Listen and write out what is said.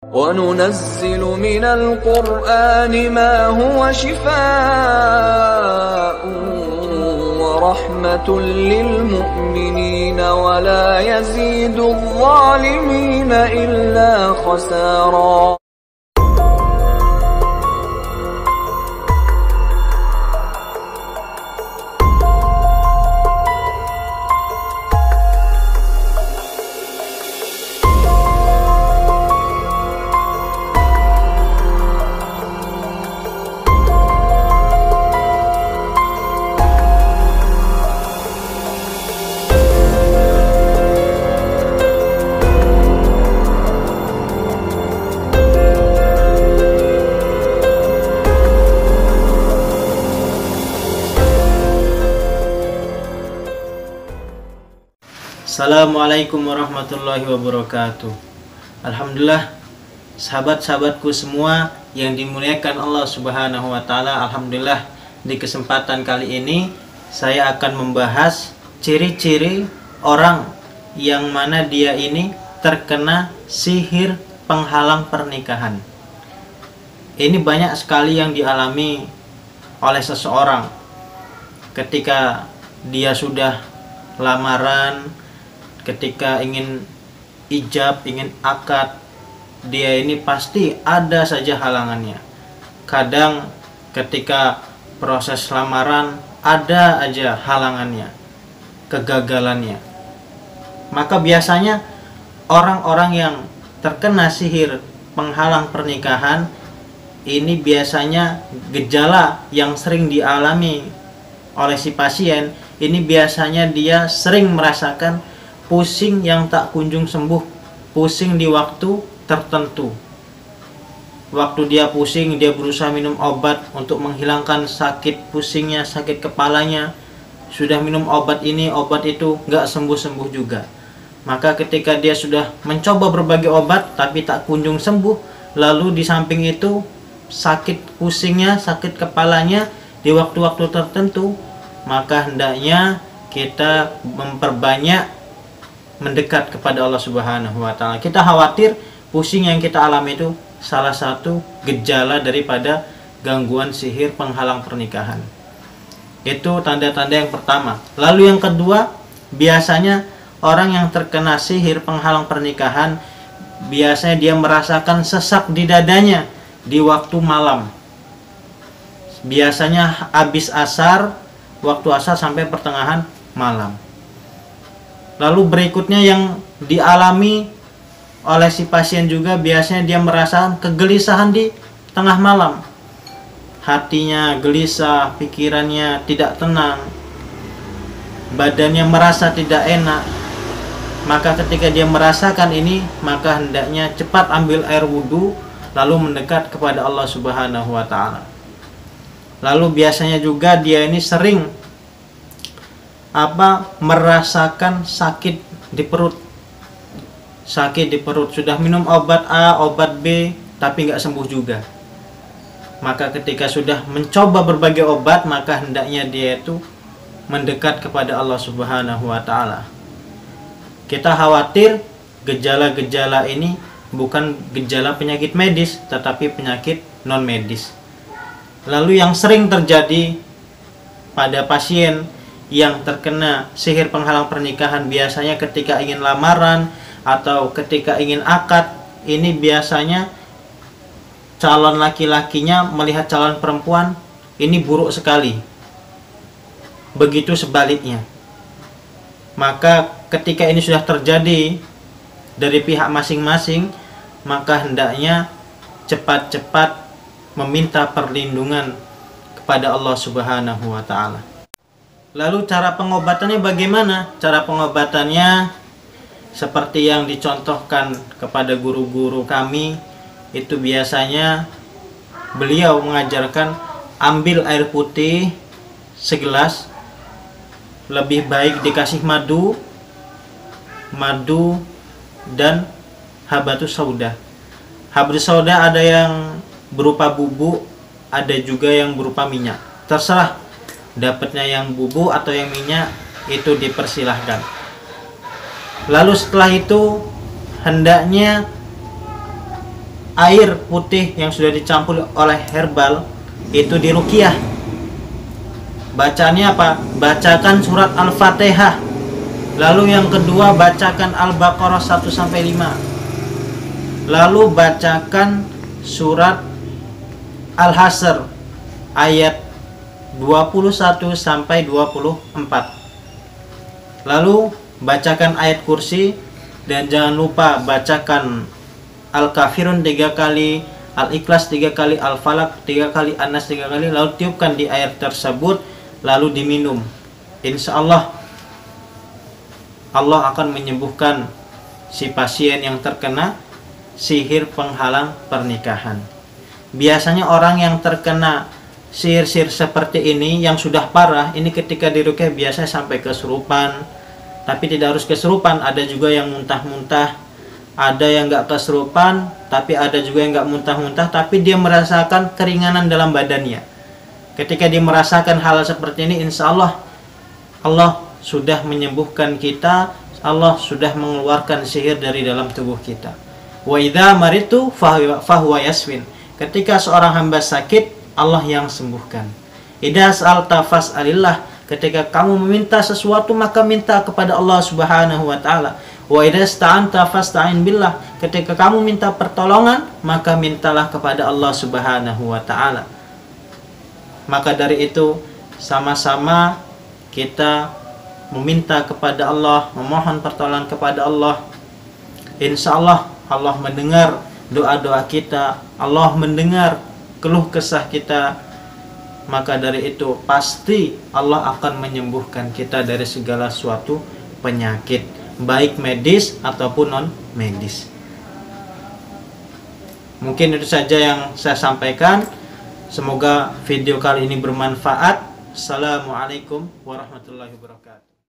وَنُنَزِّلُ مِنَ الْقُرْآنِ مَا هُوَ شِفَاءٌ وَرَحْمَةٌ لِّلْمُؤْمِنِينَ وَلَا يَزِيدُ الظَّالِمِينَ إِلَّا خَسَارًا. Assalamualaikum warahmatullahi wabarakatuh. Alhamdulillah, sahabat-sahabatku semua yang dimuliakan Allah Subhanahu wa taala. Alhamdulillah, di kesempatan kali ini saya akan membahas ciri-ciri orang yang mana dia ini terkena sihir penghalang pernikahan. Ini banyak sekali yang dialami oleh seseorang ketika dia sudah lamaran, ketika ingin ijab, ingin akad, dia ini pasti ada saja halangannya. Kadang ketika proses lamaran ada aja halangannya, kegagalannya. Maka biasanya orang-orang yang terkena sihir penghalang pernikahan ini biasanya gejala yang sering dialami oleh si pasien. Ini biasanya dia sering merasakan pusing yang tak kunjung sembuh, pusing di waktu tertentu. Waktu dia pusing, dia berusaha minum obat untuk menghilangkan sakit pusingnya, sakit kepalanya. Sudah minum obat ini, obat itu, nggak sembuh-sembuh juga. Maka ketika dia sudah mencoba berbagai obat, tapi tak kunjung sembuh, lalu di samping itu, sakit pusingnya, sakit kepalanya di waktu-waktu tertentu, maka hendaknya kita memperbanyak mendekat kepada Allah Subhanahu wa taala. Kita khawatir pusing yang kita alami itu salah satu gejala daripada gangguan sihir penghalang pernikahan. Itu tanda-tanda yang pertama. Lalu yang kedua, biasanya orang yang terkena sihir penghalang pernikahan biasanya dia merasakan sesak di dadanya di waktu malam. Biasanya habis asar, waktu asar sampai pertengahan malam. Lalu berikutnya yang dialami oleh si pasien juga biasanya dia merasa kegelisahan di tengah malam. Hatinya gelisah, pikirannya tidak tenang, badannya merasa tidak enak. Maka ketika dia merasakan ini, maka hendaknya cepat ambil air wudhu lalu mendekat kepada Allah Subhanahu wa taala. Lalu biasanya juga dia ini sering merasakan sakit di perut. Sakit di perut, sudah minum obat A, obat B, tapi nggak sembuh juga. Maka ketika sudah mencoba berbagai obat, maka hendaknya dia itu mendekat kepada Allah Subhanahu wa taala. Kita khawatir gejala-gejala ini bukan gejala penyakit medis, tetapi penyakit non medis. Lalu yang sering terjadi pada pasien yang terkena sihir penghalang pernikahan biasanya ketika ingin lamaran atau ketika ingin akad, ini biasanya calon laki-lakinya melihat calon perempuan ini buruk sekali. Begitu sebaliknya. Maka ketika ini sudah terjadi dari pihak masing-masing, maka hendaknya cepat-cepat meminta perlindungan kepada Allah Subhanahu wa taala. Lalu cara pengobatannya bagaimana? Cara pengobatannya seperti yang dicontohkan kepada guru-guru kami, itu biasanya beliau mengajarkan ambil air putih segelas, lebih baik dikasih madu dan habatus sauda. Habatus sauda ada yang berupa bubuk, ada juga yang berupa minyak. Terserah dapatnya yang bubuk atau yang minyak, itu dipersilahkan. Lalu setelah itu hendaknya air putih yang sudah dicampur oleh herbal itu diruqyah. Bacaannya apa? Bacakan surat Al-Fatihah. Lalu yang kedua bacakan Al-Baqarah 1-5. Lalu bacakan surat Al-Hasr ayat 21-24. Lalu bacakan ayat kursi, dan jangan lupa bacakan Al-Kafirun 3 kali, Al-Ikhlas 3 kali, Al-Falaq 3 kali, An-Nas 3 kali. Lalu tiupkan di air tersebut, lalu diminum. Insya Allah Allah akan menyembuhkan si pasien yang terkena sihir penghalang pernikahan. Biasanya orang yang terkena sihir-sihir seperti ini yang sudah parah, ini ketika diruqyah biasanya sampai kesurupan. Tapi tidak harus kesurupan, ada juga yang muntah-muntah, ada yang nggak kesurupan, tapi ada juga yang nggak muntah-muntah, tapi dia merasakan keringanan dalam badannya. Ketika dia merasakan hal seperti ini, insya Allah Allah sudah menyembuhkan kita, Allah sudah mengeluarkan sihir dari dalam tubuh kita. Wa idza maritu fahuwa yaswin. Ketika seorang hamba sakit, Allah yang sembuhkan. Idza sa'alta fas'alillah. Ketika kamu meminta sesuatu, maka minta kepada Allah Subhanahu wa taala. Wa idza ista'anta fasta'in billah. Ketika kamu minta pertolongan, maka mintalah kepada Allah Subhanahu wa taala. Maka dari itu, sama-sama kita meminta kepada Allah, memohon pertolongan kepada Allah. Insya Allah Allah mendengar doa-doa kita, Allah mendengar keluh kesah kita. Maka dari itu pasti Allah akan menyembuhkan kita dari segala suatu penyakit, baik medis ataupun non medis. Mungkin itu saja yang saya sampaikan. Semoga video kali ini bermanfaat. Assalamualaikum warahmatullahi wabarakatuh.